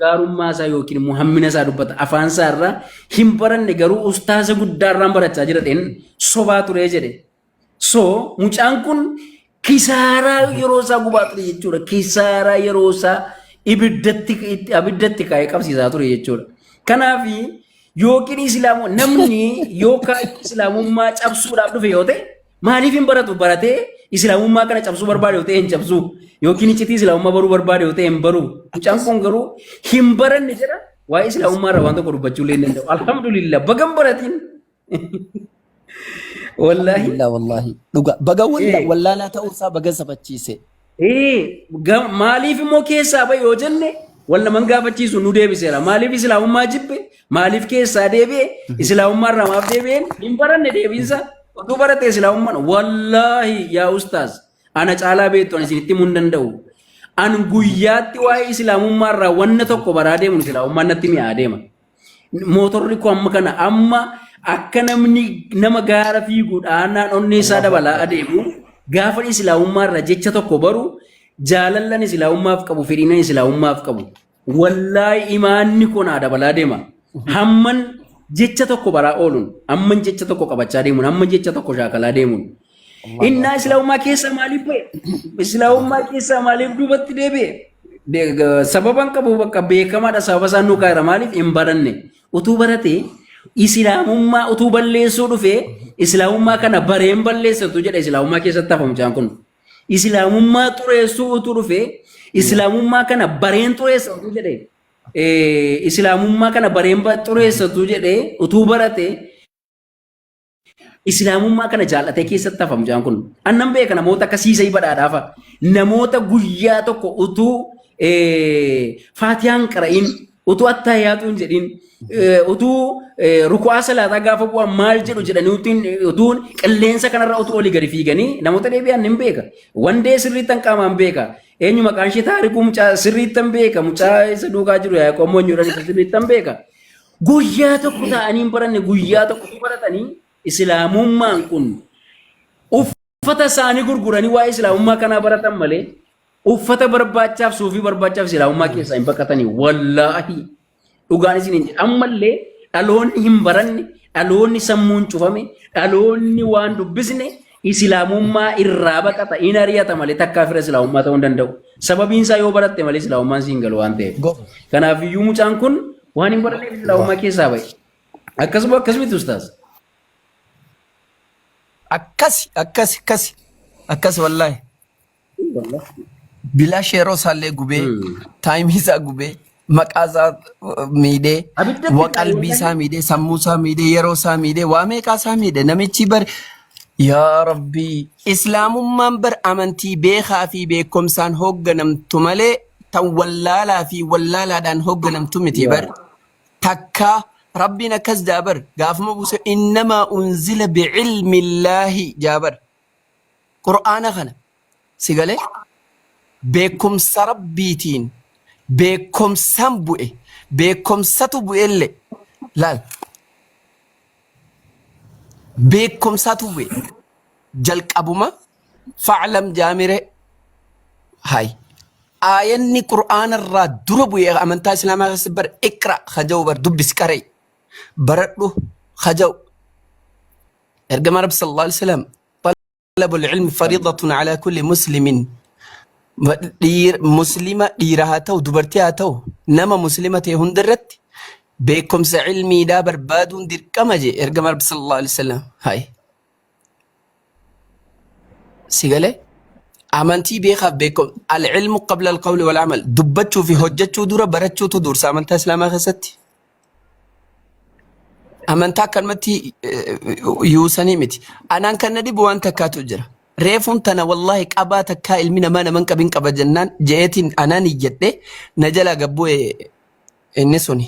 gaarummaa isaa yookiin immoo hammina isaa dubbata afaan isaa irraa hin baranne garuu ustaaza guddaarraan barachaa jira ta'een sobaa turee jedhe. So mucaan kun kisaaraa yeroo isaa gubaa ture jechuudha. Kisaaraa yeroo isaa abiddatti kaa'ee qabsiisaa ture jechuudha. Kanaaf yookiin islaamu namni yookaan islaamummaa cabsuudhaaf dhufe yoo ta'e maaliif hin baratu baratee islaamummaa kana cabsuu barbaade yoo ta'e hin cabsuu yookiin iccitii islaamummaa baruu barbaade yoo ta'e hin baruu. Mucaan kun garuu hin baranne jedha waa'ee islaamummaa irraa waan tokko dubbachuu illee hin danda'u. Alhamdulillah bagan baratiin. Wallahi. Wallahi. Dhuga baga wallaalaa ta'uusaa baga safachiise. Maaliif immoo keessaa bahe yoo jenne wal naman gaafachiisu nu deebiseera. Maaliif islaamummaa jibbe maaliif keessaa deebi'e islaamummaa irraa maaf deebi'een hin baranne deebiinsa. Utuu barate islaamummaan wallahi yaa ustaaz ana caalaa beektu ani isinitti himuu hin danda'u. An guyyaatti waa'ee islaamummaa irraa wanna tokko baraa deemuun islaamummaan natti mi'aa deema. Mootorri koo amma kana amma akka namni nama gaara fiiguudhaan onnee isaa dabalaa adeemu gaafa islaamummaa irraa jecha tokko baru jaalallan islaamummaaf qabu fedhiinan islaamummaaf qabu. Wallahi imaanni kun dabalaa deema. Hamman jecha tokko baraa ooluun amman jecha tokko qabachaa deemuun amman jecha tokko shaakalaa deemuun inna islaamummaa keessa maaliif ba'e islaamummaa keessa maaliif duubatti deebi'e sababan qabu bakka beekamaadha sababa isaan nu kaa'eera maaliif hin baranne utuu barate islaamummaa utuu balleessuu dhufe islaamummaa kana bareen balleessatu jedha islaamummaa keessatti hafa mucaan kun islaamummaa xureessuu utuu dhufe islaamummaa kana bareen xureessatu jedhe islaamummaa kana bareen xureessatu jedhe utuu barate islaamummaa kana jaallatee keessatti hafa mucaan kun annan beeka namoota akka siisee badhaadhaafa namoota guyyaa tokko utuu faatiyaan qara'in utuu attaayaatuun jedhin utuu ruku'aa salaataa gaafa bu'an maal jedhu jedhanii utuun qilleensa kanarra utuu olii gadi fiiganii namoota deebi'an hin beeka wandee sirriittan qaamaan beeka eenyu maqaan ishee taarikuu mucaa sirriittan beeka mucaa isa duukaa jiru yaa qommoon jiran isa sirriittan beeka guyyaa tokko ta'anii baranne guyyaa tokko baratanii islaamummaan kun uffata isaanii gurguranii waa'ee islaamummaa kanaa baratan malee uffata barbaachaaf suufii barbaachaaf islaamummaa keessaa hin baqatanii wallaahi dhugaan isin hin jedhu ammallee dhaloonni hin baranne dhaloonni sammuun cufame dhaloonni waan dubbisne islaamummaa irraa baqata in ari'ata malee takkaa fira islaamummaa ta'uu hin danda'u sababiin isaa yoo baratte malee islaamummaan siin galu waan ta'eef kanaaf iyyuu mucaan kun waan hin baranneef islaamummaa keessaa bahe akkasumatti ustaas. Akkas wallahi bilaa sheeroo isaallee gubee taayimii isaa gubee maqaa isaa miidhee qalbii isaa miidhee sammuu isaa miidhee yeroo isaa miidhee waa meeqaa isaa miidhee namichi bar yaa rabbii islaamummaan bar amantii beekaa fi beekumsaan hoogganamtu malee tan wallaalaa fi wallaalaadhaan hoogganamtu miti bar takkaa. ربنا كز جابر قاف مبوس إنما أنزل بعلم الله جابر قرآن خنا سيقالي بكم سربيتين بكم سنبوئي بكم ستبوئي اللي لا بكم ستبوئي جلق أبوما فعلم جامره هاي آياني قرآن الرا دربوئي أمنتا إسلاما غسبر اقرأ خجوبر دبس كري بردو خجو ارجم رب صلى الله عليه وسلم طلب العلم فريضة على كل مسلم مسلمة ديرهاتو دبرتياتو نما مسلمة هندرت بكم سعلمي دا بربادون دير كمجي ارجم رب صلى الله عليه وسلم هاي سيقالي أمانتي بيخاف بكم العلم قبل القول والعمل دبتشو في هجتشو دورة برتشو تدور سامنتا إسلاما خستي amantaa kanumatti yuusanii miti anaan kan nadi bu'aan takkaatu jira reefuun tana wallahi qabaa takkaa ilmi namaa naman qabin qaba jennaan je'eetiin anaan iyyadhe na jala gabbuu inni suni